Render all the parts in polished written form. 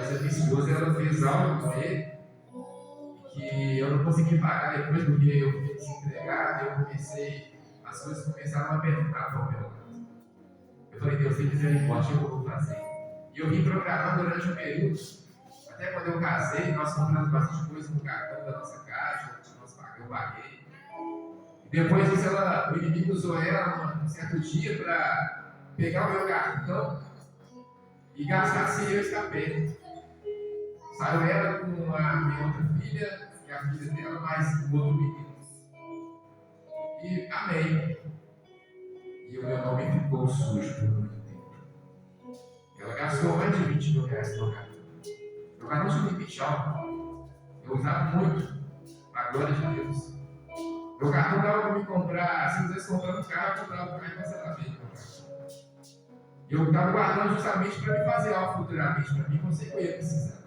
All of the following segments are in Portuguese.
Mas a minha esposa, ela fez algo com ele que eu não consegui pagar depois, porque eu fiquei desempregado, as coisas começaram a apertar para o meu lado. Eu falei, Deus, tem misericórdia, eu vou fazer. E eu vim programando durante um período, até quando eu casei, nós compramos bastante coisa no cartão da nossa casa, eu paguei. E depois disso, o inimigo usou ela um certo dia para pegar o meu cartão e gastar sem eu escapei. Saiu ela com a minha outra filha, e a filha dela, mais o outro menino. E amém. E o meu nome ficou sujo por muito tempo. Ela gastou mais de 20 mil reais no meu cartão. Meu cartão tinha um limite alto. Eu usava muito. A glória de Deus. Meu cartão dava para me comprar, se eu quisesse comprar um carro, eu comprava um carro e passava bem no meu cartão. E eu estava guardando justamente para me fazer algo futuramente, para mim, não sei o que eu ia precisar.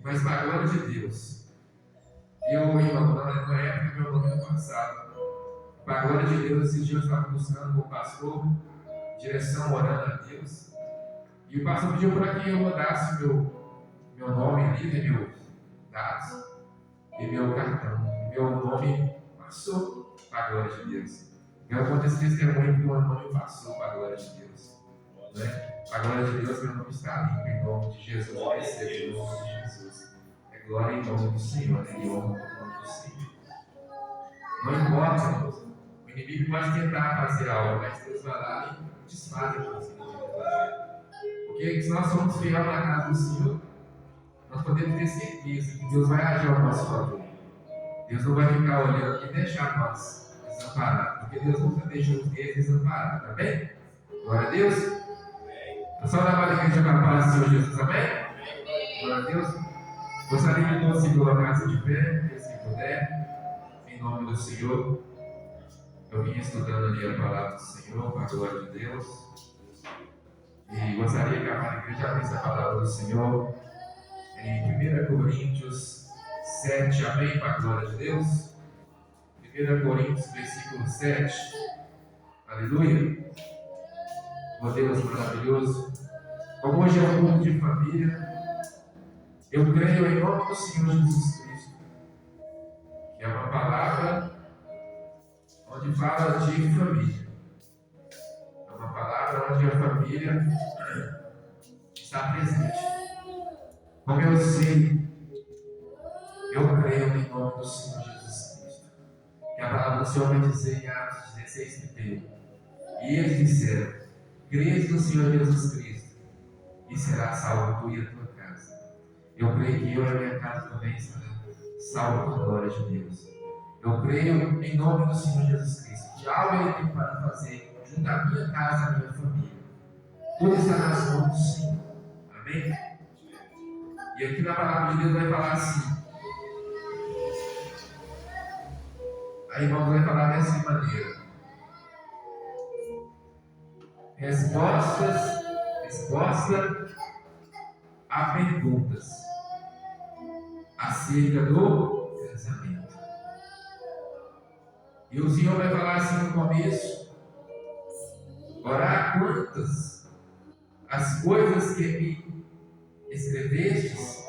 Mas para a glória de Deus, irmão, na época, meu nome no passado, para a glória de Deus, esses dias eu estava buscando o pastor, direção, orando a Deus, e o pastor pediu para que eu mudasse meu nome ali, né, meus dados, e meu cartão, e meu nome passou para a glória de Deus. Eu conto esse testemunho que o meu nome passou para a glória de Deus. Né? A glória de Deus, meu nome está limpo em nome de Jesus. Eu recebo em nome de Jesus. É glória em nome do Senhor, né? E honra em nome do Senhor. Não importa, irmãos. O inimigo pode tentar fazer algo, mas Deus vai lá e desfaz aquilo que ele quer fazer. Porque se nós somos fiéis na casa do Senhor, nós podemos ter certeza que Deus vai agir ao nosso favor. Deus não vai ficar olhando e deixar nós desamparados, porque Deus nunca deixa os reis desamparados, amém? Glória a Deus. Eu só dava a igreja da paz do Senhor Jesus, amém? Glória a Deus. Gostaria que todos se colocassem de pé, se puder, em nome do Senhor. Eu vim estudando ali a palavra do Senhor, para a glória de Deus. E gostaria que a igreja abrisse a palavra do Senhor em 1 Coríntios 7, amém, para a glória de Deus. 1 Coríntios, versículo 7, aleluia. Oh Deus maravilhoso, como hoje é um culto de família, eu creio em nome do Senhor Jesus Cristo, que é uma palavra onde fala de família. É uma palavra onde a família está presente. Como eu sei, eu creio em nome do Senhor Jesus Cristo. Que a palavra do Senhor vai dizer em Atos 16:1. E eles disseram: crês no Senhor Jesus Cristo, e será salvo tu e a tua casa. Eu creio que eu e a minha casa também será salvo pela glória de Deus. Eu creio em nome do Senhor Jesus Cristo, que algo Ele tem para fazer junto à minha casa, à minha família. Tudo está nas mãos do Senhor. Amém? E aqui na palavra de Deus vai falar assim. A irmã vai falar dessa maneira. Resposta a perguntas acerca do casamento. E o Senhor vai falar assim no começo: ora, quantas as coisas que me escrevestes,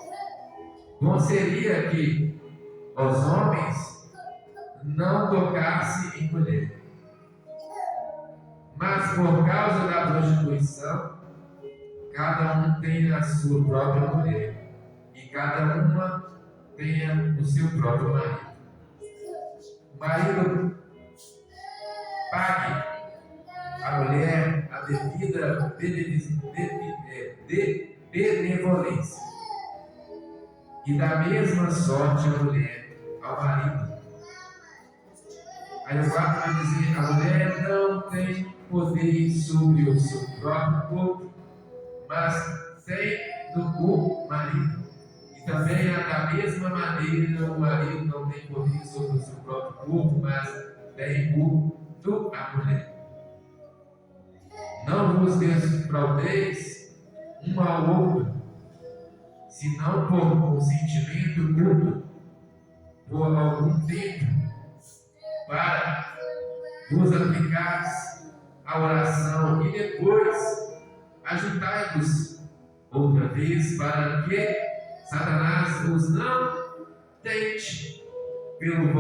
bom seria que os homens não tocassem em mulher. Mas por causa da prostituição, cada um tem a sua própria mulher, e cada uma tenha o seu próprio marido. O marido pague à mulher a devida benevolência, e da mesma sorte a mulher ao marido. Aí o 4 vai dizer: a mulher não tem poder sobre o seu próprio corpo, mas tem do marido. E também da mesma maneira o marido não tem poder sobre o seu próprio corpo, mas tem do a mulher. Não vos defraudeis um ao outro, senão por consentimento mútuo, por algum tempo, para vos aplicares a oração, e depois ajuntai-vos outra vez, para que Satanás vos não tente pela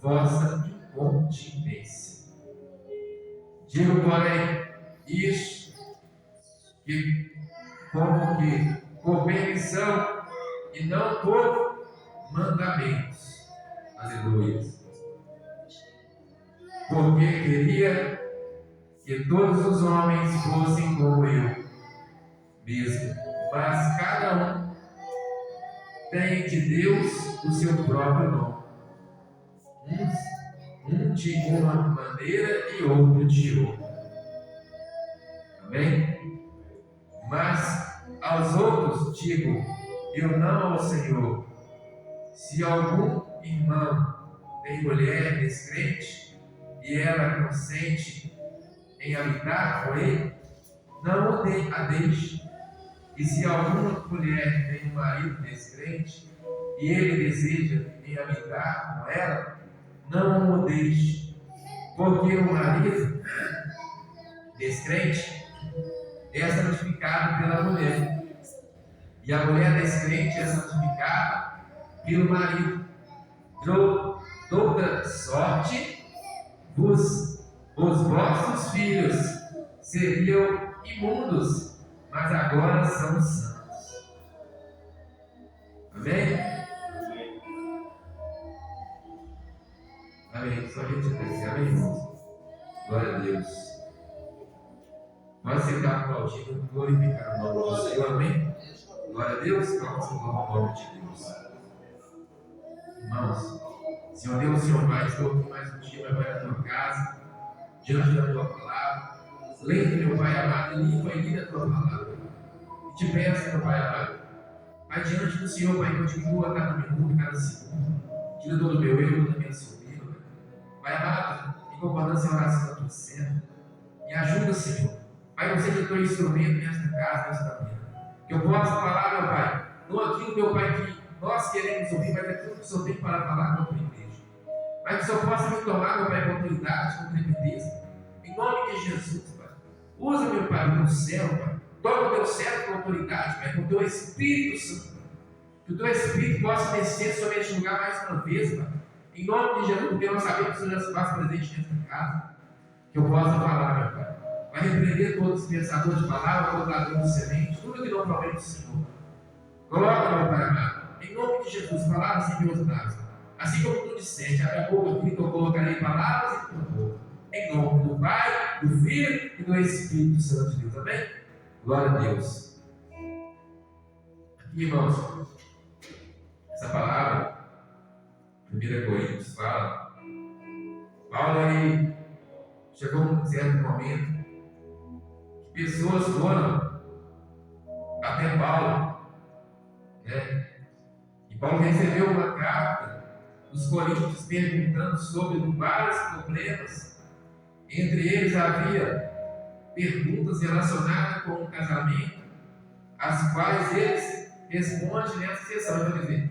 vossa incontinência. Digo, porém, isto que como que por permissão e não por mandamentos. Aleluia. Porque queria que todos os homens fossem como eu mesmo, mas cada um tem de Deus o seu próprio nome, um de uma maneira e outro de outra. Amém? Mas aos outros digo, eu não ao Senhor. Se algum irmão tem mulher descrente e ela consente em habitar com ele, não a deixe. E se alguma mulher tem um marido descrente e ele deseja em habitar com ela, não o deixe. Porque o marido descrente é santificado pela mulher, e a mulher descrente é santificada pelo marido. De outra sorte, os vossos filhos seriam imundos, mas agora são santos. Amém? Amém. Só a gente agradecer. Amém, irmãos? Glória a Deus. Nós sentar aplaudindo, glorificar o nome do Senhor. Amém? Glória a Deus. Vamos louvar o nome de Deus. Irmãos, Senhor Deus, Senhor Pai, estou aqui mais um dia, meu Pai, na tua casa, diante da tua palavra. Leia, meu Pai amado, limpa e lida a tua palavra. E te peço, meu Pai amado, Pai, diante do Senhor, Pai, continua a cada minuto, cada segundo. Tira todo o meu erro, toda a minha soberba. Pai amado, em concordância a oração da tua serva, me ajuda, Senhor. Pai, não seja teu instrumento nesta casa, nesta vida. Que eu possa falar, meu Pai, não aquilo, meu Pai, que nós queremos ouvir, mas aquilo que o Senhor tem para falar com a tua igreja. Mas que o Senhor possa me tomar, meu Pai, com autoridade, com trepidez. Em nome de Jesus, Pai. Usa, meu Pai, o teu céu, Pai. Toma o teu céu com autoridade, Pai, com o teu Espírito Santo. Que o teu Espírito possa descer sobre este lugar mais uma vez, Pai. Em nome de Jesus, porque nós sabemos que o Senhor já se faz presente nesta casa. Que eu possa falar, meu Pai. Vai repreender todos os pensadores de palavra, colocadores de semente, tudo que não promete o Senhor. Coloca, meu Pai amado, em nome de Jesus, palavras em meus lábios. Assim como tu disseste, a minha boca aqui, eu colocarei palavras em tua boca. Em nome do Pai, do Filho e do Espírito Santo de Deus. Amém? Glória a Deus. Aqui, irmãos, essa palavra, 1 Coríntios fala, Paulo aí chegou num certo momento que pessoas foram até Paulo, né? E Paulo recebeu uma carta dos coríntios perguntando sobre vários problemas. Entre eles havia perguntas relacionadas com o casamento, as quais eles respondem nessa sessão. Quer dizer,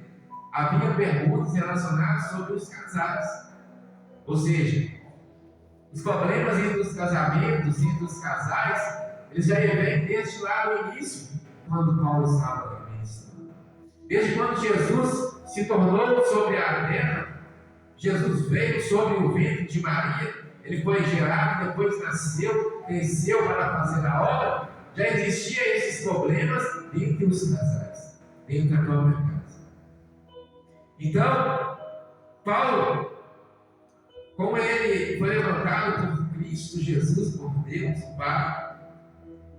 havia perguntas relacionadas sobre os casais, ou seja, os problemas entre os casamentos, entre os casais, eles já vêm desde lá no início, quando Paulo estava na ministração. Desde quando Jesus se tornou sobre a terra, Jesus veio sobre o ventre de Maria, ele foi gerado, depois nasceu, cresceu para fazer a obra. Já existiam esses problemas entre os casais, dentro da própria casa. Então, Paulo, como ele foi levantado por Cristo Jesus, por Deus, o Pai,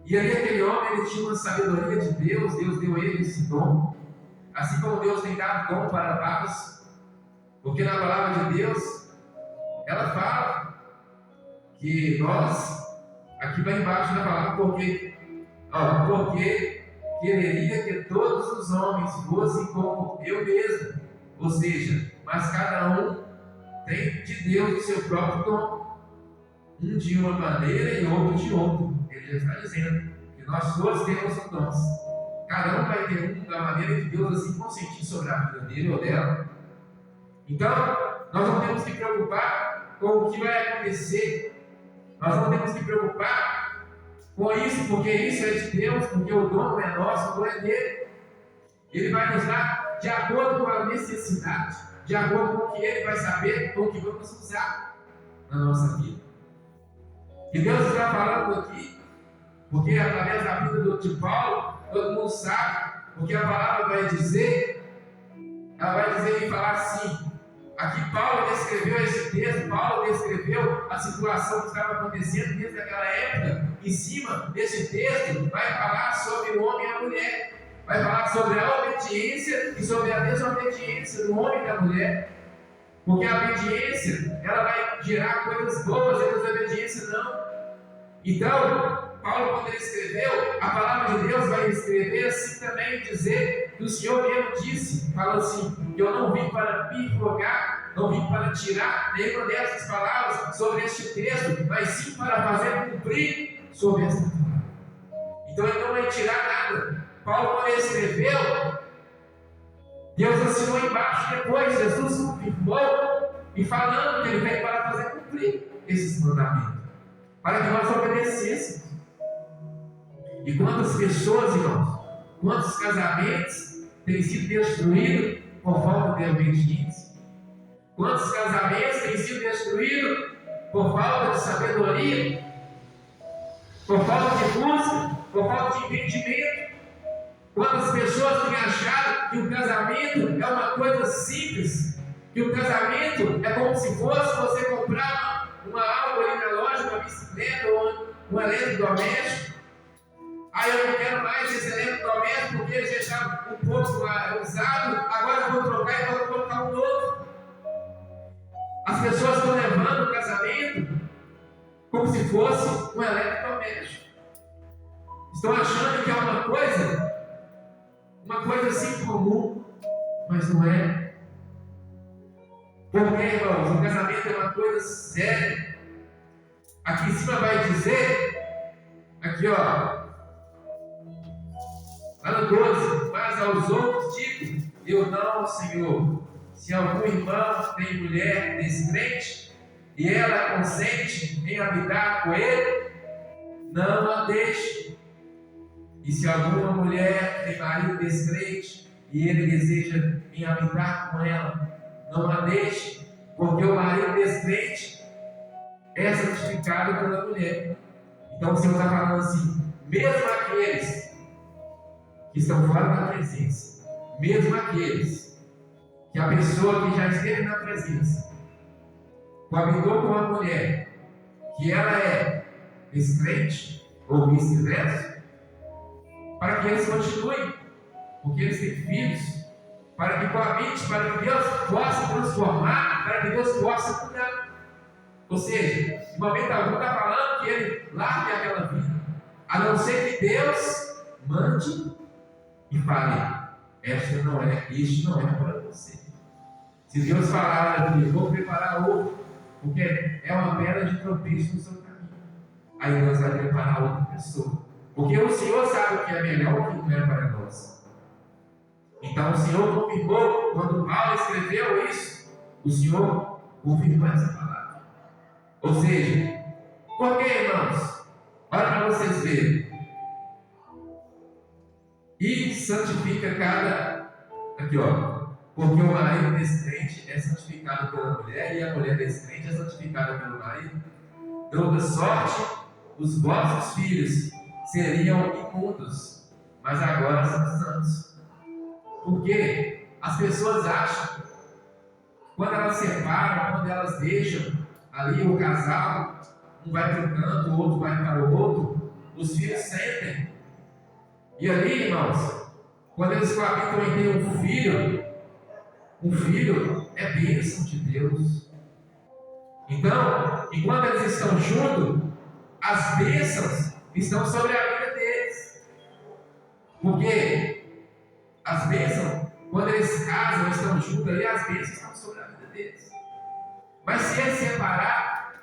e aí aquele homem ele tinha uma sabedoria de Deus, Deus deu a ele esse dom, assim como Deus tem dado dom para vários, porque na palavra de Deus, ela fala que nós, aqui vai embaixo da palavra, porque quereria que todos os homens fossem como eu mesmo, ou seja, mas cada um tem de Deus o seu próprio dom, um de uma maneira e outro de outra. Ele já está dizendo que nós todos temos dons, cada um vai ter um da maneira que Deus assim consentir sobre a vida dele ou dela. Então, nós não temos que preocupar com o que vai acontecer, nós não temos que preocupar com isso, porque isso é de Deus, porque o dom não é nosso, o dom é dele. Ele vai nos dar de acordo com a necessidade, de acordo com o que ele vai saber, com o que vamos usar na nossa vida. E Deus está falando aqui, porque através da vida de Paulo, todo mundo sabe, porque a palavra vai dizer, ela vai dizer e falar assim. Aqui Paulo descreveu esse texto, Paulo descreveu a situação que estava acontecendo desde aquela época. Em cima desse texto vai falar sobre o homem e a mulher, vai falar sobre a obediência e sobre a desobediência do homem e da mulher. Porque a obediência, ela vai gerar coisas boas, e a desobediência não. Então, Paulo, quando ele escreveu, a palavra de Deus vai escrever assim também, dizer que o Senhor mesmo disse, falou assim, que eu não vim para me rogar, não vim para tirar nenhuma dessas palavras sobre este texto, mas sim para fazer cumprir sobre esta palavra. Então ele não vai tirar nada. Paulo, quando ele escreveu, Deus assinou embaixo, depois Jesus confirmou e falando que ele veio para fazer cumprir esses mandamentos, para que nós obedecêssemos. E quantas pessoas, irmãos, quantos casamentos têm sido destruídos por falta de obediência? Quantos casamentos têm sido destruídos por falta de sabedoria, por falta de busca, por falta de entendimento? Quantas pessoas têm achado que o casamento é uma coisa simples, que o casamento é como se fosse você comprar algo ali na loja, uma bicicleta ou um eletrodoméstico. Aí eu não quero mais esse eletrodoméstico porque ele já está um pouco usado, agora eu vou trocar e vou colocar um novo. As pessoas estão levando o casamento como se fosse um eletrodoméstico. Estão achando que é uma coisa assim comum, mas não é. Porque, irmãos, o casamento é uma coisa séria. Aqui em cima vai dizer, aqui ó, lá no 12, mas aos outros digo, eu não, Senhor. Se algum irmão tem mulher descrente e ela consente em habitar com ele, não a deixe. E se alguma mulher tem marido descrente e ele deseja em habitar com ela, não a deixe, porque o marido descrente é santificado pela mulher. Então o Senhor está falando assim, mesmo aqueles que estão fora da presença, mesmo aqueles que a pessoa que já esteve na presença coabitou com uma mulher que ela é descrente ou vice-versa, para que eles continuem, porque eles têm filhos, para que coabite, para que Deus possa transformar, para que Deus possa mudar. Ou seja, em momento algum está falando que ele largue aquela vida, a não ser que Deus mande e fale, este não é para você. Se Deus falar aqui, vou preparar outro, porque é uma pedra de tropeço no seu caminho, aí Deus vai preparar outra pessoa, porque o Senhor sabe o que é melhor, o que não é para nós. Então o Senhor confirmou, quando Paulo escreveu isso, o Senhor confirmou essa palavra. Ou seja, por que, irmãos? Olha para vocês verem. E santifica cada. Aqui, ó. Porque o marido descrente é santificado pela mulher e a mulher descrente é santificada pelo marido. De outra sorte, os vossos filhos seriam imundos, mas agora são santos. Porque as pessoas acham, quando elas separam, quando elas deixam ali o casal, um vai para um canto, o outro vai para o outro, os filhos sentem. E ali, irmãos, quando eles coabitam em ter um filho é bênção de Deus. Então, enquanto eles estão juntos, as bênçãos estão sobre a vida deles. Porque as bênçãos, quando eles casam, estão juntos ali, as bênçãos estão sobre a vida deles. Mas se eles separar,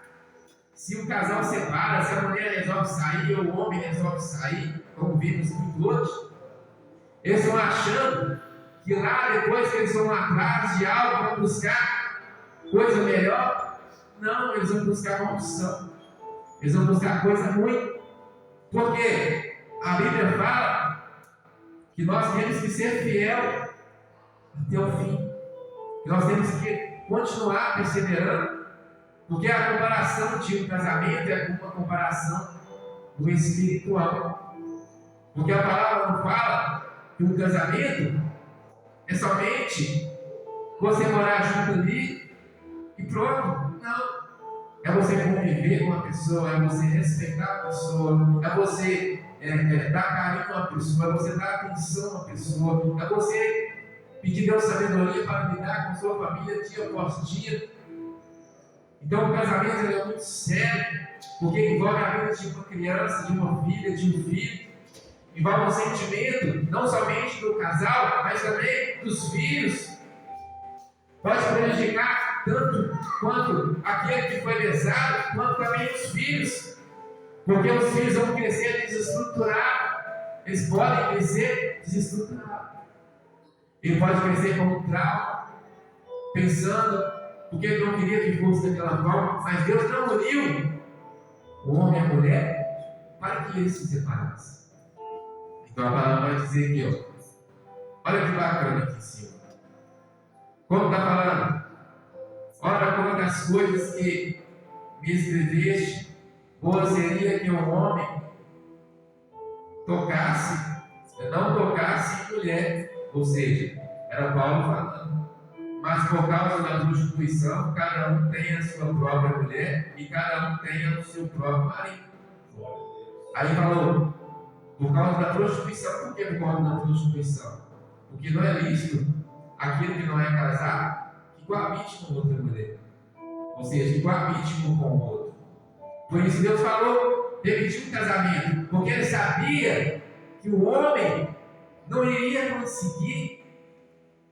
se o casal separa, se a mulher resolve sair ou o homem resolve sair, como vimos muito hoje, eles estão achando que lá depois que eles vão atrás de algo para buscar coisa melhor. Não, eles vão buscar maldição, eles vão buscar coisa ruim. Porque a Bíblia fala que nós temos que ser fiel até o fim. Que nós temos que continuar perseverando. Porque a comparação de um casamento é uma comparação do espiritual. Porque a palavra não fala que um casamento é somente você morar junto ali e pronto. Não. É você conviver com a pessoa, é você respeitar a pessoa, é você dar carinho a uma pessoa, é você dar atenção a uma pessoa, é você pedir Deus sabedoria para lidar com sua família dia após dia. Então o casamento é muito sério, porque envolve a vida de uma criança, de uma filha, de um filho. Envolve um sentimento não somente do casal, mas também dos filhos. Pode prejudicar tanto quanto aquele que foi lesado, quanto também os filhos. Porque os filhos vão crescer desestruturados. Eles podem crescer desestruturados. Ele pode crescer com um trauma, pensando, porque ele não queria que fosse daquela forma, mas Deus não uniu o homem e a mulher para que eles se separassem. Então a palavra vai dizer aqui, olha que bacana aqui em cima. Como está falando? Ora, quantas coisas que me escreveste, boa seria que um homem não tocasse em mulher. Ou seja, era Paulo falando. Mas por causa da prostituição, cada um tem a sua própria mulher e cada um tem o seu próprio marido. Aí falou, por causa da prostituição. Por que por causa da prostituição? Porque não é lícito aquele que não é casado que coabite com outra mulher. Ou seja, que coabite um com o outro. Por isso Deus falou, permitiu um casamento, porque ele sabia que o homem não iria conseguir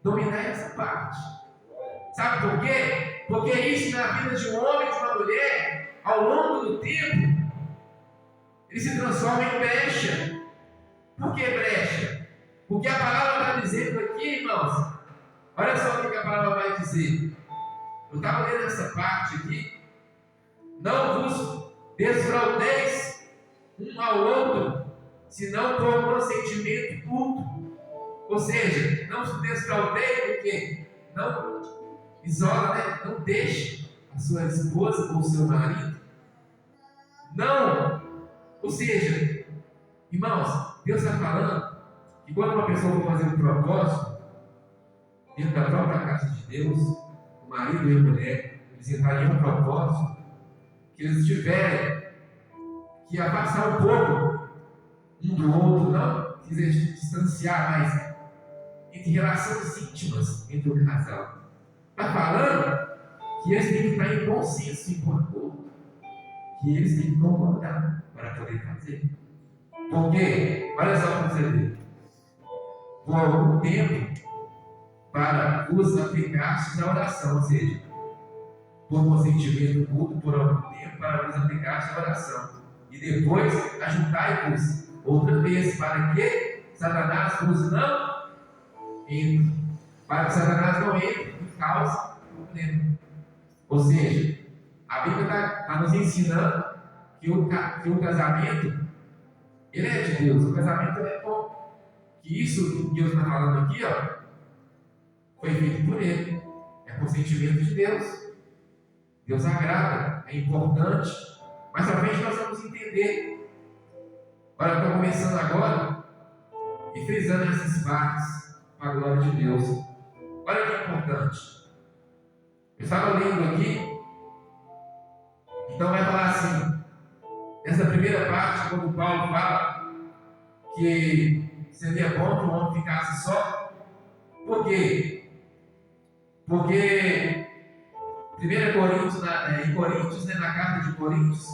dominar essa parte. Sabe por quê? Porque isso na vida de um homem e de uma mulher, ao longo do tempo, ele se transforma em brecha. Por que brecha? Porque a palavra está dizendo aqui, irmãos, olha só o que a palavra vai dizer. Eu estava lendo essa parte aqui. Não vos desfraudeis um ao outro, senão por consentimento mútuo. Ou seja, não se desfraudeie, porque não isola, né? Não deixe a sua esposa ou o seu marido. Não. Ou seja, irmãos, Deus está falando que quando uma pessoa for fazer um propósito dentro da própria casa de Deus, o marido e a mulher, eles entrarem em um propósito que eles tiverem que afastar um pouco um do outro, não quiser distanciar mais entre relações íntimas entre o casal. Está falando que eles têm que estar em consenso, em acordo, que eles têm que concordar para poder fazer. Porque, olha só para você ver, por algum tempo, para vos aplicar na oração, ou seja, por consentimento mútuo, por algum tempo, para vos aplicar na oração. E depois, ajuntai-vos outra vez, para que Satanás vos não entre. Para que Satanás não entre e cause problema. Ou seja, a Bíblia está nos ensinando que o casamento, ele é de Deus, o casamento é bom. Que isso que Deus está falando aqui, foi feito por Ele. É consentimento de Deus. Deus agrada, é importante. Mais à frente nós vamos entender. Olha, eu estou começando agora e frisando essas partes para a glória de Deus. Olha que importante. Eu estava lendo aqui, então vai falar assim, nessa primeira parte, quando Paulo fala que seria bom que o homem ficasse só. Por quê? Porque 1 Coríntios, em Coríntios, na carta de Coríntios,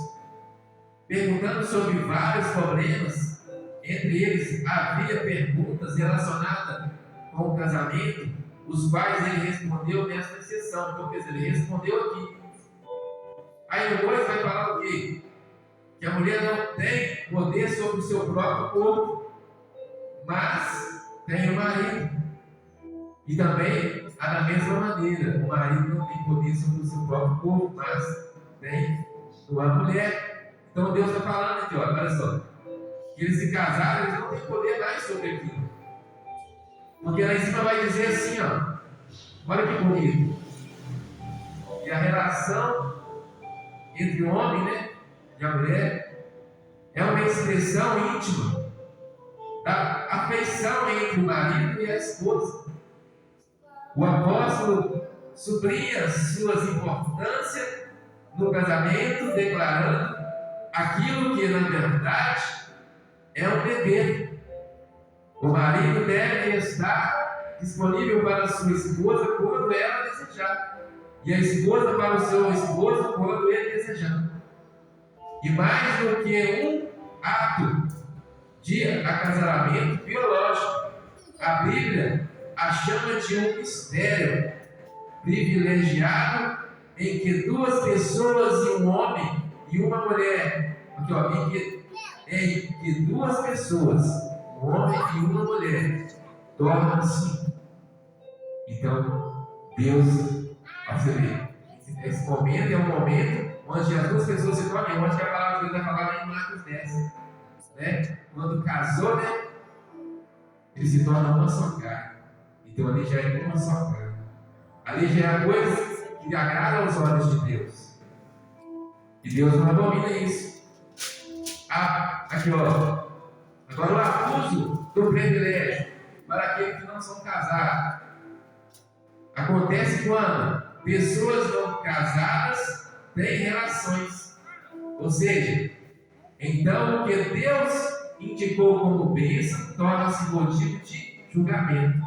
perguntando sobre vários problemas, entre eles havia perguntas relacionadas com o casamento, os quais ele respondeu nesta sessão. Então, quer dizer, ele respondeu aqui. Aí o 2 vai falar o quê? Que a mulher não tem poder sobre o seu próprio corpo, mas tem o marido. E também, da mesma maneira, o marido não tem poder sobre o seu próprio corpo, mas tem sua mulher. Então Deus está falando aqui, olha só. que eles se casaram, eles não têm poder mais sobre aquilo. Porque lá em cima vai dizer assim, ó, olha que bonito. E a relação entre o homem, né, e a mulher é uma expressão íntima da afeição entre o marido e a esposa. O apóstolo sublinha suas importâncias no casamento, declarando aquilo que na verdade é um dever. O marido deve estar disponível para a sua esposa quando ela desejar, e a esposa para o seu esposo quando ele desejar. E mais do que um ato de acasalamento biológico, a Bíblia a chama de um mistério privilegiado em que duas pessoas e um homem e uma mulher, aqui, ó, em que duas pessoas, um homem e uma mulher, tornam-se. Então, Deus, você vê, esse momento é um momento onde as duas pessoas se tornam, onde a palavra de Deus vai falar lá em Marcos 10, né? Quando casou, né? Eles se tornam uma só carne. Então ali já é uma só carne. Ali já é a coisa que agrada aos olhos de Deus. E Deus não abomina isso. Aqui, ó. Agora o abuso do privilégio para aqueles que não são casados acontece quando pessoas não casadas têm relações. Ou seja, então o que Deus indicou como bênção torna-se motivo de julgamento.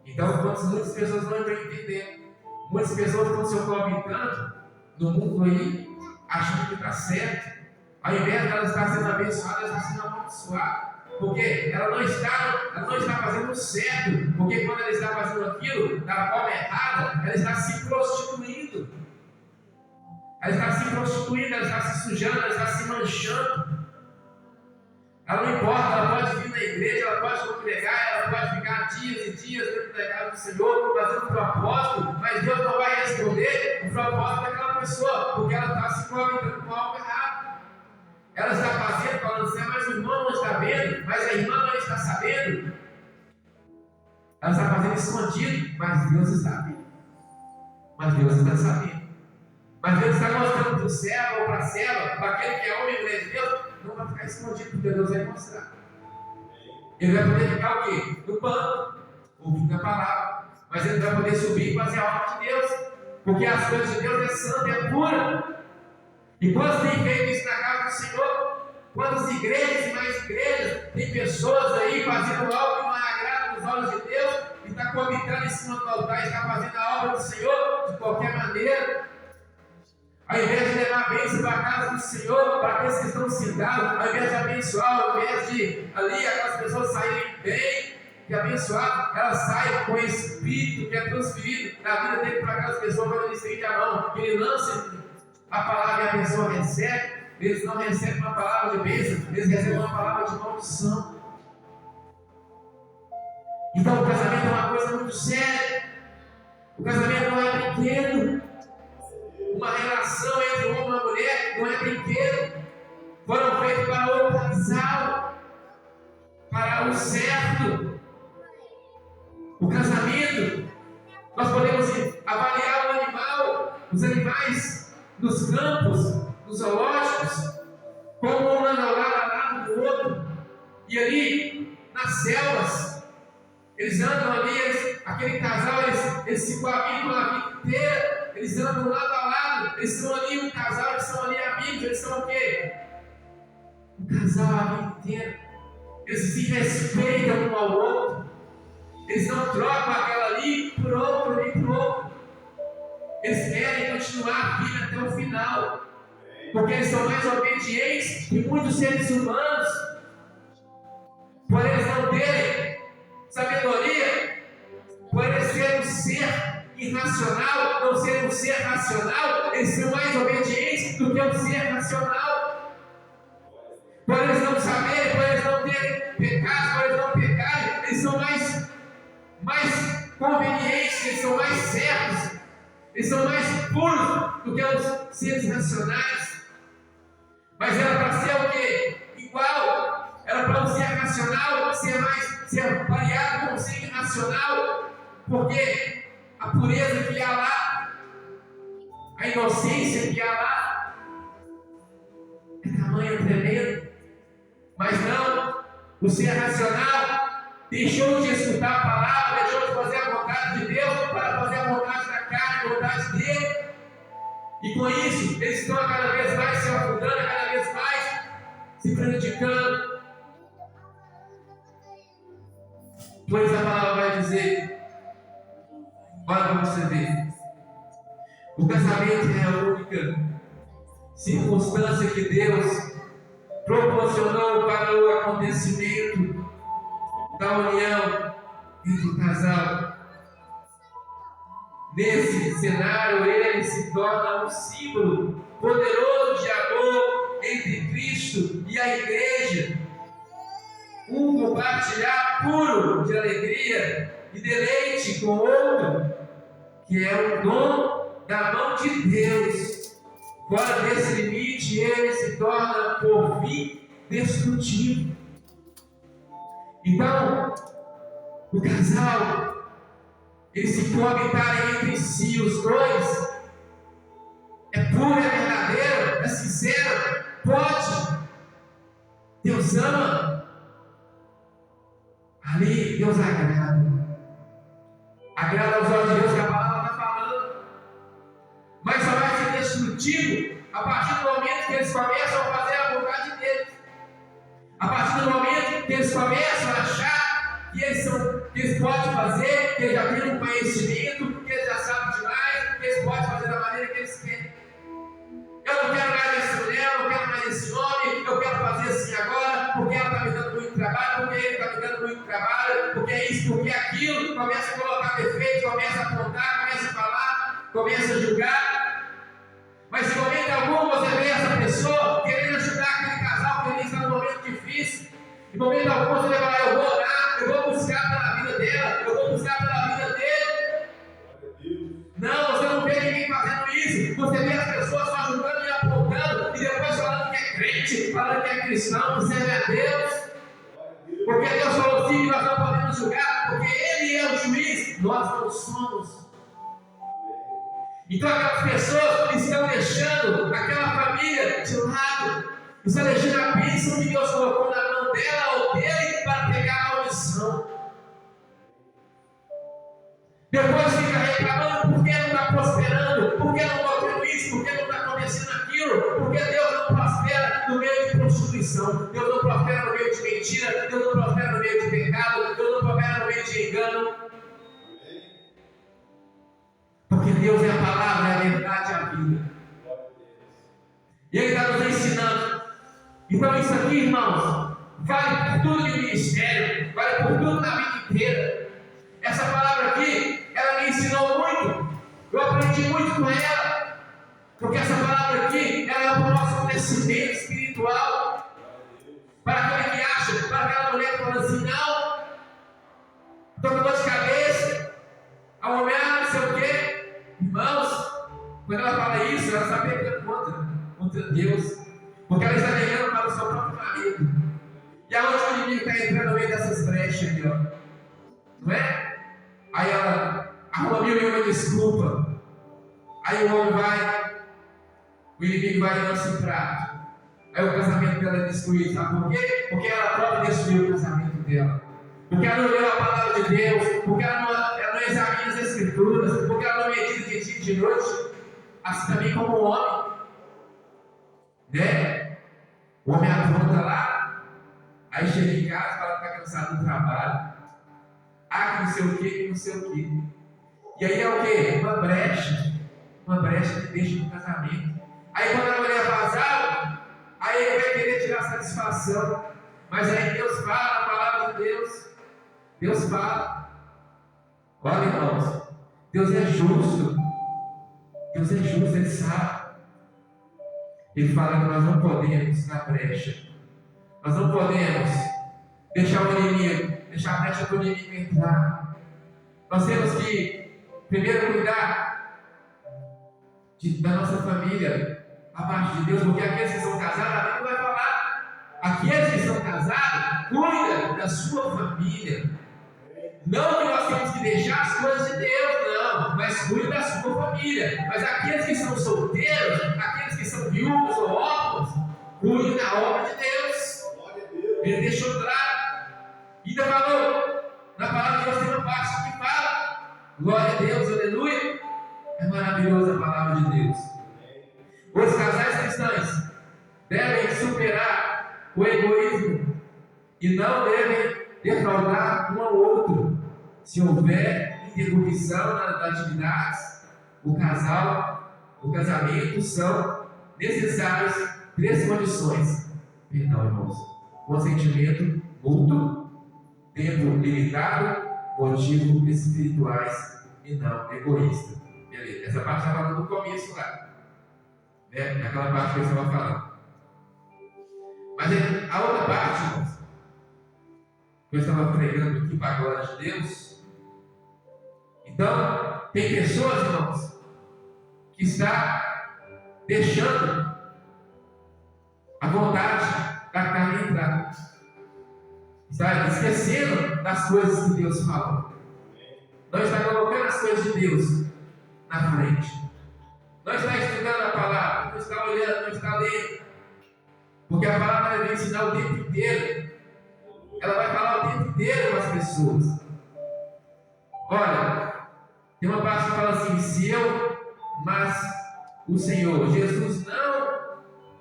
Então, muitas pessoas não estão entendendo. Muitas pessoas estão se ocultando no mundo aí, achando que está certo. Ao invés de ela estar sendo abençoada, ela está sendo amaldiçoada. Porque ela não está fazendo o certo. Porque quando ela está fazendo aquilo da forma errada, ela está se prostituindo. Ela está se prostituindo, ela está se sujando, ela está se manchando. Ela não importa, ela pode vir na igreja, ela pode congregar, ela pode ficar dias e dias dentro da casa do Senhor, fazendo um propósito, mas Deus não vai responder o propósito daquela pessoa, porque ela está se conectando com algo errado. Ela está fazendo, falando assim, mas o irmão não está vendo, mas a irmã não está sabendo. Ela está fazendo escondido, mas Deus está vendo. Mas Deus está sabendo. Mas Deus está mostrando para o servo ou para a serva, para aquele que é homem e mulher de Deus, não vai ficar escondido, porque Deus vai mostrar. Ele vai poder ficar o quê? No banco, ouvindo a palavra. Mas ele vai poder subir e fazer a obra de Deus, porque as coisas de Deus é santa, é pura. E quantos têm feito isso na casa do Senhor? Quantas igrejas e mais igrejas, tem pessoas aí fazendo algo que não agrada nos olhos de Deus, e está comitando em cima do altar, está fazendo a obra do Senhor de qualquer maneira. Ao invés de levar a bênção para a casa do Senhor, para aqueles que estão sentados, ao invés de abençoar, ao invés de ali aquelas pessoas saírem bem e abençoar, elas saem com o Espírito que é transferido da vida dele para aquelas pessoas quando ele estende a mão, que ele lança a palavra e a pessoa recebe. Eles não recebem uma palavra de bênção, eles recebem uma palavra de maldição. Então o casamento é uma coisa muito séria. O casamento não é brinquedo. Uma relação entre um homem e uma mulher não é brinquedo. Foram feitos para o casal, para o certo. O casamento, nós podemos avaliar o animal, os animais nos campos, nos zoológicos, como um anda ao lado do outro. E ali, nas selvas, eles andam ali, aquele casal, eles se coabitam a vida inteira. Eles andam lado a lado, eles são ali um casal, eles são ali amigos, eles são o quê? Um casal a vida inteira. Eles se respeitam um ao outro. Eles não trocam aquela ali por outro, nem por outro. Eles querem continuar a vida até o final. Porque eles são mais obedientes que muitos seres humanos. Por eles não terem sabedoria, por eles serem um ser irracional, não ser um ser racional, eles são mais obedientes do que um ser racional. Por eles não saberem, por eles não terem pecado, por eles não pecarem, eles são mais convenientes, eles são mais certos, eles são mais puros do que os seres racionais. Mas era para ser o quê? Igual. racional ser variado com o ser irracional, porque a pureza que há lá, a inocência que há lá, é tamanho tremendo. Mas não, o ser racional deixou de escutar a palavra, deixou de fazer a vontade de Deus para fazer a vontade da carne, a vontade dele. E com isso, eles estão cada vez mais se afundando, cada vez mais se prejudicando. Pois a palavra vai dizer, olha para você ver, o casamento é a única circunstância que Deus proporcionou para o acontecimento da união entre o casal. Nesse cenário, ele se torna um símbolo poderoso de amor entre Cristo e a igreja. Um compartilhar puro de alegria e deleite com o outro, que é o dom da mão de Deus. Fora desse limite, ele se torna, por fim, destrutivo. Então, o casal, eles se coabitarem entre si, os dois, é puro, é verdadeiro, é sincero, pode. Deus ama. Ali, Deus agrada. Agrada aos olhos de Deus que a palavra está falando. Mas só vai ser destrutivo a partir do momento que eles começam a fazer a vontade deles. A partir do momento que eles começam a achar que eles podem fazer, que eles já têm um conhecimento, que eles já sabem demais, que eles podem fazer da maneira que eles querem. Eu não quero mais essa mulher, eu não quero mais esse homem, eu quero fazer assim agora, porque ela está me dando muito trabalho, porque ele está me dando muito trabalho, porque é isso, porque é aquilo. Começa a colocar defeitos, começa a apontar, começa a falar, começa a julgar. Mas em momento algum você vê essa pessoa querendo ajudar aquele casal que ele está num momento difícil. Em momento algum você vai falar, eu vou orar, eu vou buscar pela vida dela, eu vou buscar pela vida dele. Não, você não vê ninguém fazendo isso. Você vê as pessoas só ajudando e apontando e depois falando que é crente, falando que é cristão, que serve a Deus. Porque Deus falou assim que nós não podemos julgar, porque Ele é o juiz, nós não somos. Então aquelas pessoas estão deixando aquela família de lado, estão deixando a bênção que Deus colocou na mão dela ou dele para pegar a maldição. Depois fica reclamando porque não está prosperando, porque não está tendo isso, porque não está acontecendo aquilo, porque Deus não prospera no meio de prostituição, Deus não prospera no meio de mentira, Deus não prospera no meio de pecado, Deus não prospera no meio de engano. Porque Deus é a palavra, é a verdade, é a vida. E Ele está nos ensinando. Então isso aqui, irmãos, vale por tudo de ministério, vale por tudo na vida inteira. Essa palavra aqui, ela me ensinou muito. Eu aprendi muito com ela. Porque essa palavra aqui, ela é o nosso crescimento espiritual. Para aquele que acha, para aquela mulher que fala assim, não, estou com dor de cabeça, a mulher não sei o quê. Irmãos, quando ela fala isso, ela está pecando contra Deus. Porque ela está negando para o seu próprio marido. E aonde o inimigo está entrando no meio dessas brechas aqui, ó? Não é? Aí ela arruma mil e uma desculpa. Aí o homem vai, o inimigo vai e lança um prato. Aí o casamento dela é destruído, sabe por quê? Porque ela própria destruiu o casamento dela. Porque ela não leu a palavra de Deus, porque ela não examina as escrituras, porque ela não medita de dia e de noite, assim também como o homem. Né? O homem apronta lá, aí chega em casa, fala que está cansado do trabalho. Ah, que não sei o que, não sei o que. E aí é o que? Uma brecha que deixa no casamento. Aí quando a mulher vazar, aí ele vai querer tirar satisfação. Mas aí Deus fala, a palavra de Deus. Deus fala. Olha, irmãos, Deus é justo. Deus é justo, Ele sabe. Ele fala que nós não podemos na brecha. Nós não podemos deixar o inimigo, deixar a brecha para o inimigo entrar. Nós temos que primeiro cuidar da nossa família, a parte de Deus, porque aqueles que são casados, a Bíblia vai falar. Aqueles que são casados, cuida da sua família. Não que nós temos que deixar as coisas de Deus, não, mas cuide da sua família. Mas aqueles que são solteiros, aqueles que são viúvos ou órfãos, cuide da obra de Deus. Ele deixou claro. Ainda falou, na palavra de Deus tem uma parte que fala, glória a Deus, aleluia. É maravilhosa a palavra de Deus. Os casais cristãos devem superar o egoísmo e não devem defraudar um ao outro. Se houver interrupção nas atividades, o casamento são necessárias 3 condições. Perdão, irmãos. Consentimento mútuo, tempo limitado, motivos espirituais e não egoísta. Beleza. Essa parte está falando no começo lá, né? Naquela parte que eu estava falando. Mas a outra parte, irmãos, que eu estava pregando aqui para a glória de Deus. Então, tem pessoas, irmãos, que está deixando a vontade da carne entrar. Está esquecendo das coisas que Deus falou. Não está colocando as coisas de Deus na frente. Não está estudando a palavra, não está olhando, não está lendo. Porque a palavra vai ensinar o tempo inteiro. Ela vai falar o tempo inteiro com as pessoas. Olha, tem uma parte que fala assim: mas o Senhor Jesus não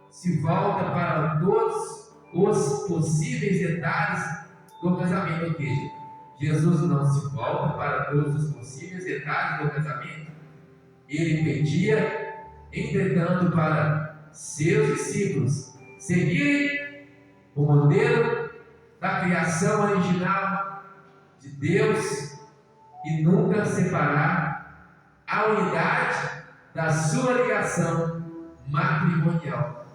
se volta para todos os possíveis detalhes do casamento. Ou seja, Jesus não se volta para todos os possíveis detalhes do casamento. Ele pedia, entretanto, para seus discípulos seguirem o modelo da criação original de Deus e nunca separar a unidade da sua ligação matrimonial.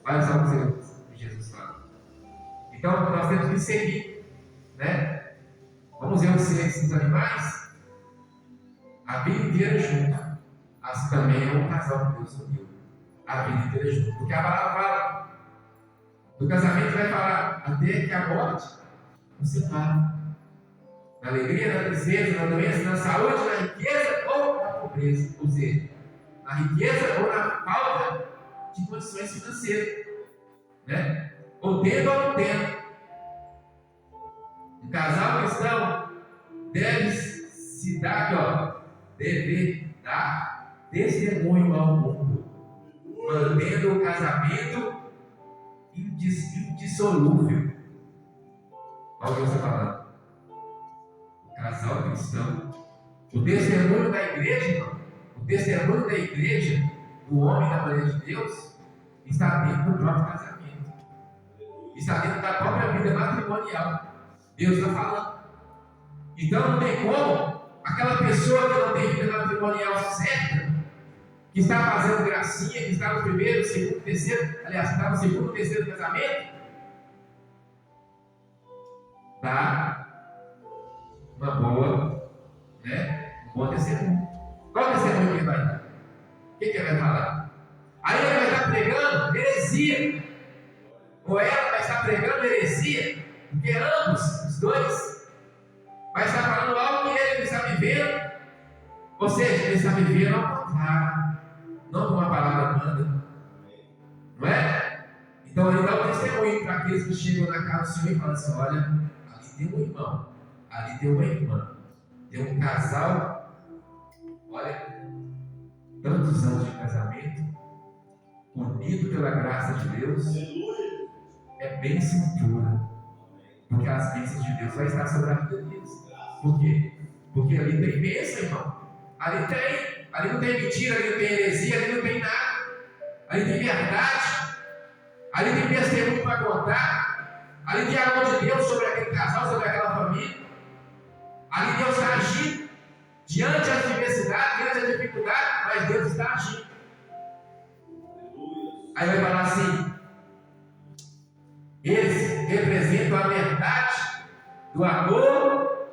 Olha só o que Jesus fala. Então nós temos que seguir, né? Vamos ver os animais a vida inteira junto. Assim também é um casal que Deus uniu a vida inteira junto. Porque a palavra fala do casamento, vai falar até que a morte nos separa. Na alegria, na tristeza, na doença, na saúde, na riqueza ou na pobreza. Ou seja, na riqueza ou na falta de condições financeiras, né? Ou tendo ou não tendo. Um casal cristão deve se dar, deve dar testemunho ao mundo, mantendo o casamento indissolúvel. Olha o que você está falando. O casal cristão, o testemunho da igreja, irmão, o testemunho da igreja, do homem da mulher de Deus, está dentro do próprio casamento, está dentro da própria vida matrimonial. Deus está falando. Então não tem como aquela pessoa que não tem vida matrimonial certa, que está fazendo gracinha, que está no primeiro, segundo, terceiro, aliás, que está no segundo, terceiro casamento, dá uma boa, né? Um bom testemunho. Qual testemunho que ele vai dar? O que ele vai falar? Aí ele vai estar pregando heresia, ou ela vai estar pregando heresia, porque ambos, os dois, vai estar falando algo que ele está vivendo, ou seja, ele está vivendo ao contrário, não como a palavra manda, não é? Então ele dá um testemunho para aqueles que chegam na casa do Senhor e falam assim: olha, ali tem um irmão, ali tem uma irmã, tem um casal, olha, tantos anos de casamento, unido pela graça de Deus, é bênção pura, porque as bênçãos de Deus vão estar sobre a vida deles. Por quê? Porque ali tem bênção, irmão. Ali não tem mentira, ali não tem heresia, ali não tem nada. Ali tem verdade. Ali tem testemunho para contar. Ali tem a mão de Deus sobre aquele casal, sobre aquela família. Ali Deus está agindo diante das diversidades, diante das dificuldades, mas Deus está agindo. Aí vai falar assim: eles representam a verdade do amor,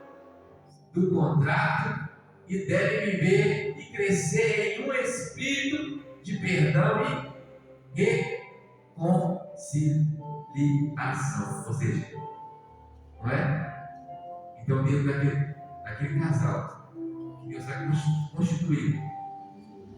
do contrato, e devem viver e crescer em um espírito de perdão e reconciliação. Ou seja, Não é? Então, dentro daquele casal que Deus vai constituir,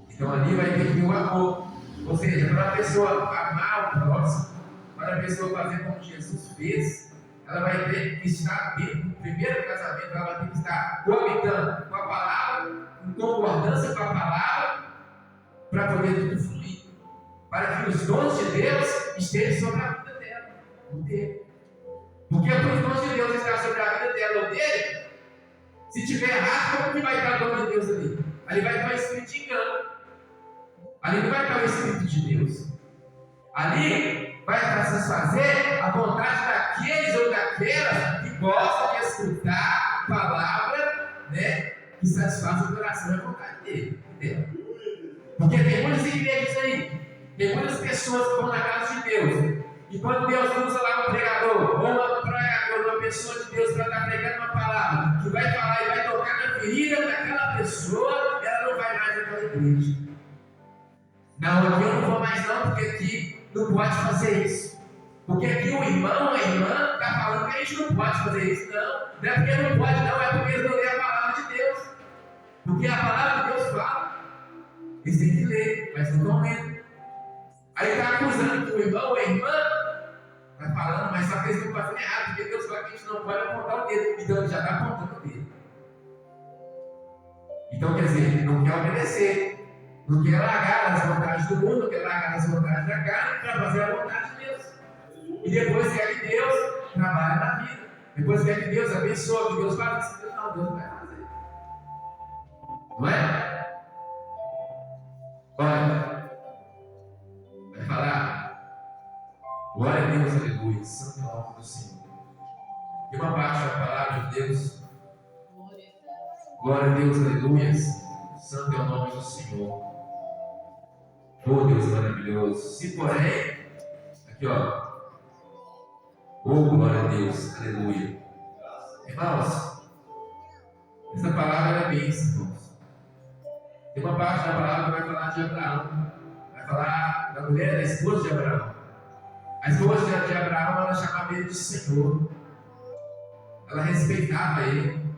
então ali vai ter o amor. Ou seja, para a pessoa amar o próximo, para a pessoa fazer como Jesus fez, ela vai ter que estar dentro do primeiro casamento, ela vai ter que estar coabitando com a palavra, em concordância com a palavra, para poder tudo fluir. Para que os dons de Deus estejam sobre a vida dela, ou dele. Porque para os dons de Deus estar sobre a vida dela ou dele, se tiver errado, como que vai estar o dom de Deus ali? Ali vai estar o espírito de engano. Ali não vai estar o Espírito de Deus. Ali vai satisfazer a vontade daqueles ou daquelas que gostam de escutar a palavra, né, que satisfaz o coração e a vontade dele. Entendeu? Porque tem muitas igrejas aí, tem muitas pessoas que vão na casa de Deus. E quando Deus usa lá um pregador, ou uma pessoa de Deus para estar pregando uma palavra, que vai falar e vai tocar na ferida daquela pessoa, ela não vai mais naquela igreja. Não, aqui eu não vou mais não, porque aqui não pode fazer isso. Porque aqui o irmão, a irmã, está falando que a gente não pode fazer isso. Não, não é porque não pode não, é porque eles não lêem a palavra de Deus. Porque a palavra de Deus fala. Eles têm que ler, mas não estão lendo. Aí está acusando que o irmão ou a irmã está falando, mas só que eles estão fazendo errado, porque Deus fala que a gente não pode apontar o dedo. Então ele já está apontando o dedo. Então quer dizer, ele não quer obedecer. Não quer largar as vontades do mundo, não quer largar as vontades da carne para fazer a vontade de Deus. E depois quer que Deus trabalhe na vida. Depois quer que Deus abençoe, que Deus faça. Não, Deus não vai fazer. Não é? Olha, vai falar. Glória a Deus, aleluia. Santo nome do Senhor. Tem uma parte da palavra de Deus. Glória a Deus, aleluia. Santo é o nome do Senhor. Oh Deus maravilhoso. Se porém, aqui ó, oh glória a Deus, aleluia. Irmãos, essa palavra é bênção, irmãos. Tem uma parte da palavra que vai falar de Abraão, vai falar da mulher, da esposa de Abraão. A esposa de Abraão, ela chamava ele de Senhor, ela respeitava ele.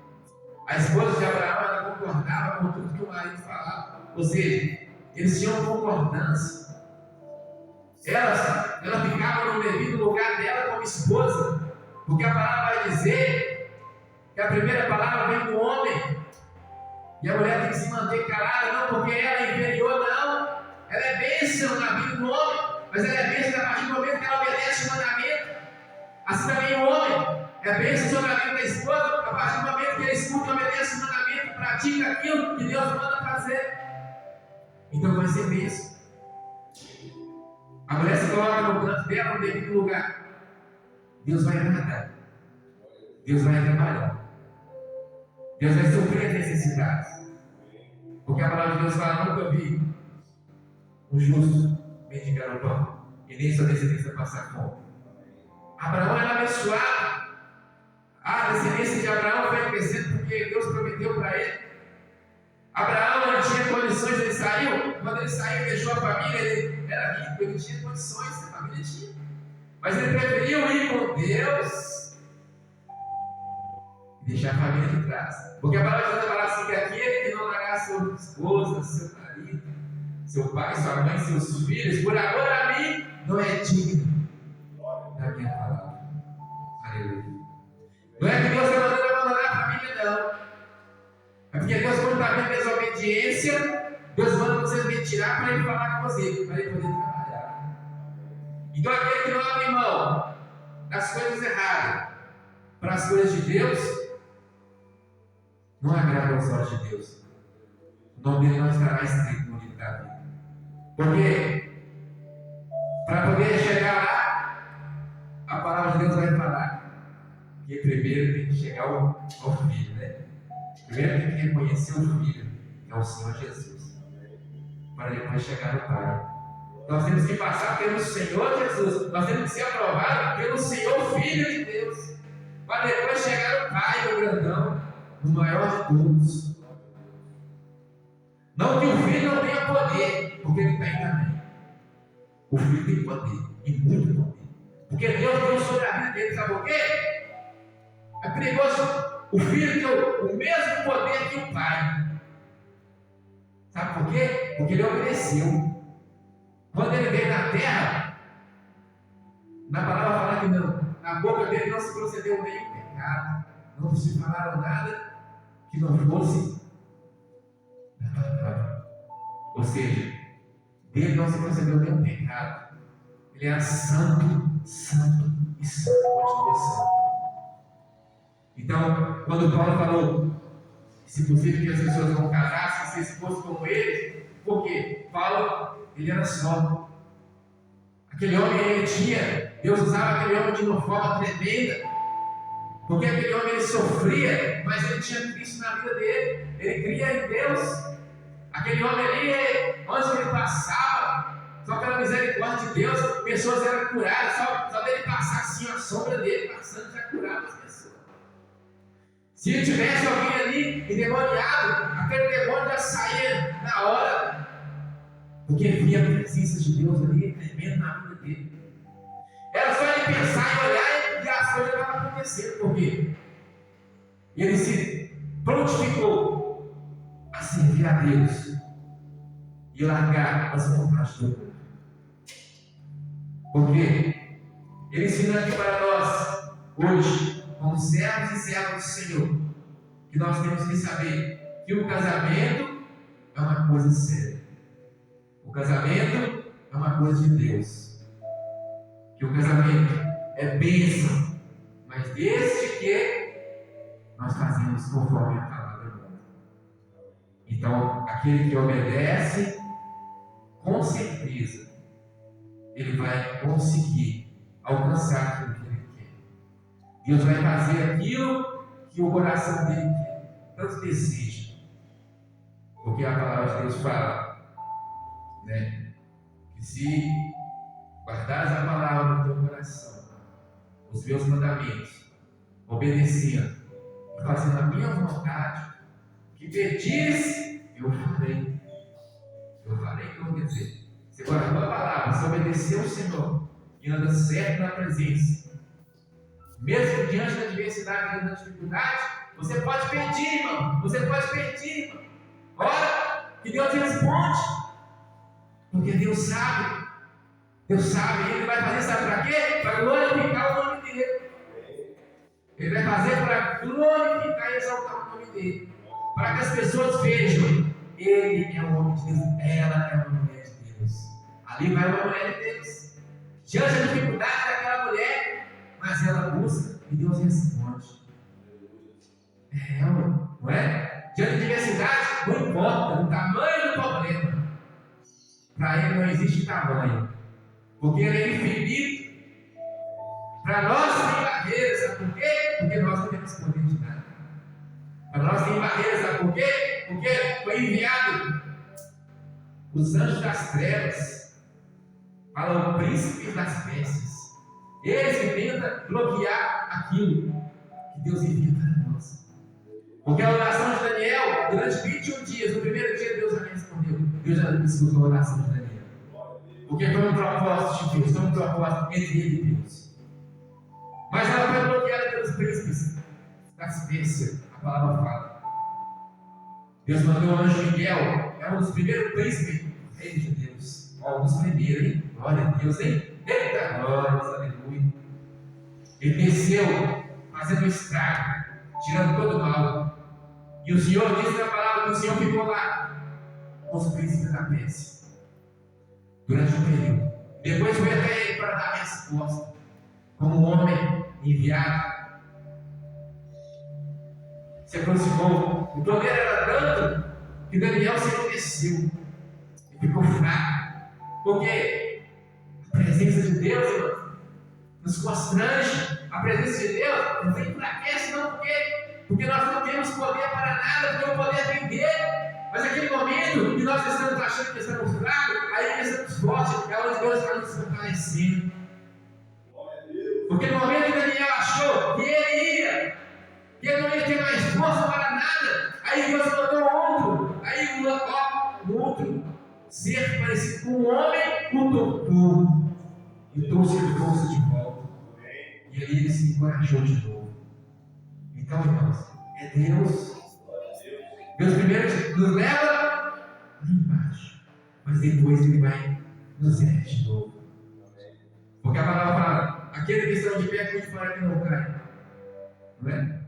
A esposa de Abraão, ela concordava com tudo que o marido falava, ou seja, eles tinham concordância. Ela ficava no devido lugar dela como esposa, porque a palavra vai dizer que a primeira palavra vem do homem, e a mulher tem que se manter calada, não porque ela é inferior, não. Ela é bênção na vida do homem, mas ela é bênção a partir do momento que ela obedece o mandamento. Assim também o homem é bênção sobre a vida da esposa, a partir do momento que ele escuta e obedece o mandamento e pratica aquilo que Deus manda fazer. Então vai ser bênção. A mulher se coloca no canto dela, no devido lugar. Deus vai agradar. Deus vai trabalhar. Deus vai suprir as necessidades. Porque a palavra de Deus fala: nunca vi um justo mendigar o pão, e nem sua descendência passar fome. Abraão era abençoado. A descendência de Abraão foi crescendo porque Deus prometeu para ele. Abraão não tinha condições, ele saiu. Quando ele saiu, deixou a família, ele era rico, ele tinha condições, a família tinha. Mas ele preferiu ir com Deus e deixar a família de trás. Porque a palavra de Deus fala assim: que aquele que não largar sua esposa, seu marido, seu pai, sua mãe, seus filhos, por amor a mim, não é digno da minha palavra. Aleluia. Não é que Deus está mandando abandonar a família, não. É porque Deus, quando está vendo desobediência, Deus manda você retirar para ele falar com você, para ele poder trabalhar. Então aquele que não abre mão das coisas erradas para as coisas de Deus, não agrada aos olhos de Deus. O nome dele não estará escrito no livro da vida. Porque para poder chegar lá, a palavra de Deus vai falar que primeiro tem que chegar ao filho, né? Primeiro tem que reconhecer o filho, que é o Senhor Jesus, para depois chegar no Pai. Nós temos que passar pelo Senhor Jesus, nós temos que ser aprovados pelo Senhor Filho de Deus, para depois chegar no Pai, o grandão, o maior de todos. Não que o filho não tenha poder, porque ele tem também. O filho tem poder, e muito poder. Porque Deus deu sobre a vida dele, sabe por quê? É perigoso o filho ter o mesmo poder que o pai. Sabe por quê? Porque ele obedeceu. Quando ele veio na terra, na palavra fala que não, na boca dele não se procedeu nenhum pecado, não se falaram nada que não fosse da palavra. Ou seja, dele não se procedeu nenhum pecado. Ele era santo, santo e santo, continua santo. Então, quando Paulo falou, se possível que as pessoas não casassem, se fosse como ele, porque Paulo, ele era só. Aquele homem, ele tinha, Deus usava aquele homem de uma forma tremenda, porque aquele homem, ele sofria, mas ele tinha Cristo na vida dele, ele cria em Deus. Aquele homem ali, onde ele passava, só pela misericórdia de Deus, pessoas eram curadas, só dele passar assim, a sombra dele passando, já curava as pessoas. Se tivesse alguém ali endemoniado, aquele demônio já saía na hora, porque via a presença de Deus ali tremendo na vida dele. Era só ele pensar e olhar e as coisas estavam acontecendo, porque ele se prontificou a servir a Deus e largar as vontades do mundo. Porque ele ensina aqui para nós, hoje, como servos e servas do Senhor, que nós temos que saber que o casamento é uma coisa séria. O casamento é uma coisa de Deus. Que o casamento é bênção, mas desde que nós fazemos conforme a palavra do mundo. Então, aquele que obedece, com certeza, ele vai conseguir alcançar aquilo que ele quer. Deus vai fazer aquilo que o coração dele quer, tanto deseja. Porque a palavra de Deus fala, né, que se guardares a palavra no teu coração, os meus mandamentos, obedecendo e fazendo a minha vontade, que pedires, eu farei. Eu farei o que eu vou dizer. Você guardou a palavra, você obedeceu o Senhor e anda certo na presença. Mesmo diante da adversidade e da dificuldade, você pode pedir, irmão. Você pode pedir, irmão. Ora, que Deus responde. Porque Deus sabe. Deus sabe. E Ele vai fazer, sabe para quê? Para glorificar o nome dele. Ele vai fazer para glorificar e exaltar o nome dele. Para que as pessoas vejam. Ele é o homem de Deus. Ela é uma mulher de Deus. Ali vai uma mulher de Deus. Diante da dificuldade daquela mulher, mas ela busca e Deus responde. Não é? Diante da diversidade, não importa o tamanho do problema. Para Ele não existe tamanho, porque Ele é infinito. Para nós tem barreiras, sabe por quê? Porque nós não temos poder de nada. Para nós tem barreiras, sabe por quê? Porque foi enviado os anjos das trevas para o príncipe das peças. Eles que tentam bloquear aquilo que Deus envia para nós. Porque a oração de Daniel, durante 21 dias, no primeiro dia Deus já respondeu. Deus já escutou a oração de Daniel. Porque foi um propósito de Deus, foi um propósito entre ele e Deus. Mas ela foi bloqueada pelos príncipes das Pérsia, a palavra fala. Deus mandou o anjo Miguel, é um dos primeiros príncipes do reino de Deus. Um dos primeiros, hein? Glória a Deus, hein? Eita, glória, aleluia. Ele desceu fazendo estrago, tirando todo o mal. E o Senhor disse na palavra que o Senhor ficou lá com os príncipes da Pérsia durante um período. Depois foi até ele para dar a resposta, como um homem enviado. Se aproximou. O poder era tanto que Daniel se enlouqueceu e ficou fraco. Porque a presença de Deus, irmão, nos constrange. A presença de Deus nos enfraquece, não porque nós não temos poder para nada, porque o poder vem dele. Mas naquele momento que nós estamos achando que estamos fracos, aí que estamos fortes, é onde Deus está nos fortalecendo. Porque no momento que Daniel achou que ele não ia ter mais força para nada, aí Deus mandou outro. Aí um outro ser parecido com um homem, o tocou e trouxe força de volta. E aí ele se encorajou de novo. Então, irmãos, é Deus. Deus primeiro nos leva lá embaixo, mas depois Ele vai nos ergue de novo. Porque a palavra fala, aquele que está de pé, cuide para que não caia. Não é?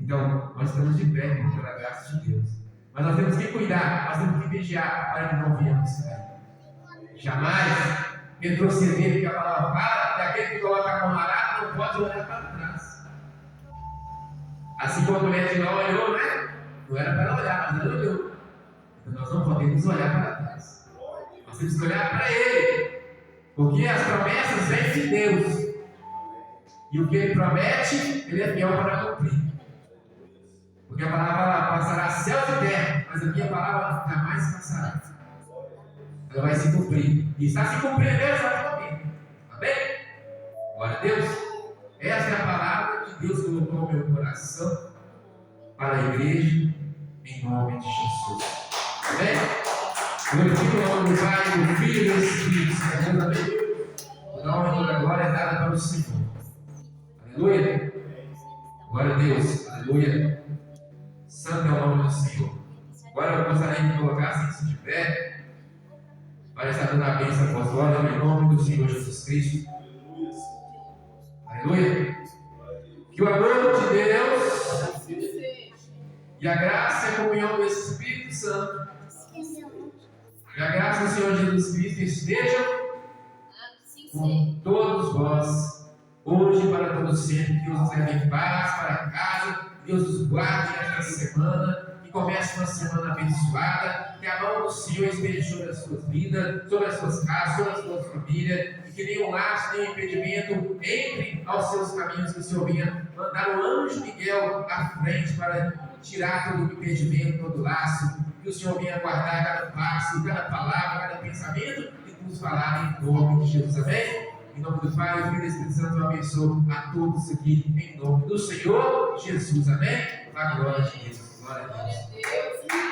Então, nós estamos de pé, irmão, pela graça de Deus. Mas nós temos que cuidar, nós temos que vigiar para que não venhamos cair. Jamais retroceder, porque a palavra fala que aquele que coloca a mão na arada não pode olhar para trás. Assim como a mulher de Ló olhou, né? Não era para olhar, mas ela olhou. Então nós não podemos olhar para trás. Nós temos que olhar para Ele. Porque as promessas vêm de Deus. E o que Ele promete, Ele é fiel para cumprir. Porque a palavra passará céu e terra, mas a minha palavra jamais passará. Ela vai se cumprir. E está se cumprindo, Deus está cumprindo. Amém? Glória a Deus. Essa é a palavra que Deus colocou no meu coração para a igreja, em nome de Jesus. Amém? Glorifico o nome do Pai, do Filho e do Espírito Santo. Amém? O nome e toda a glória é dada para o Senhor. Aleluia. Glória a Deus. Aleluia. Santo é o nome do Senhor. Agora eu gostaria de colocar assim de pé para estar dando a bênção apostólica em nome do Senhor Jesus Cristo. Aleluia. Que o amor de Deus e a graça e a comunhão do Espírito Santo e a graça do Senhor Jesus Cristo estejam com todos vós, hoje e para todos sempre. Deus nos leve em paz para casa. Deus nos guarde nesta semana, que comece uma semana abençoada, que a mão do Senhor esteja sobre as suas vidas, sobre as suas casas, sobre as suas famílias, e que nenhum laço, nenhum impedimento entre aos seus caminhos, que o Senhor venha mandar o anjo Miguel à frente para tirar todo o impedimento, todo o laço, que o Senhor venha guardar cada passo, cada palavra, cada pensamento e nos falar em nome de Jesus. Amém? Em nome do Pai, do Filho e do Espírito Santo, eu abençoo a todos aqui, em nome do Senhor Jesus. Amém? A glória de Deus. Glória a Deus.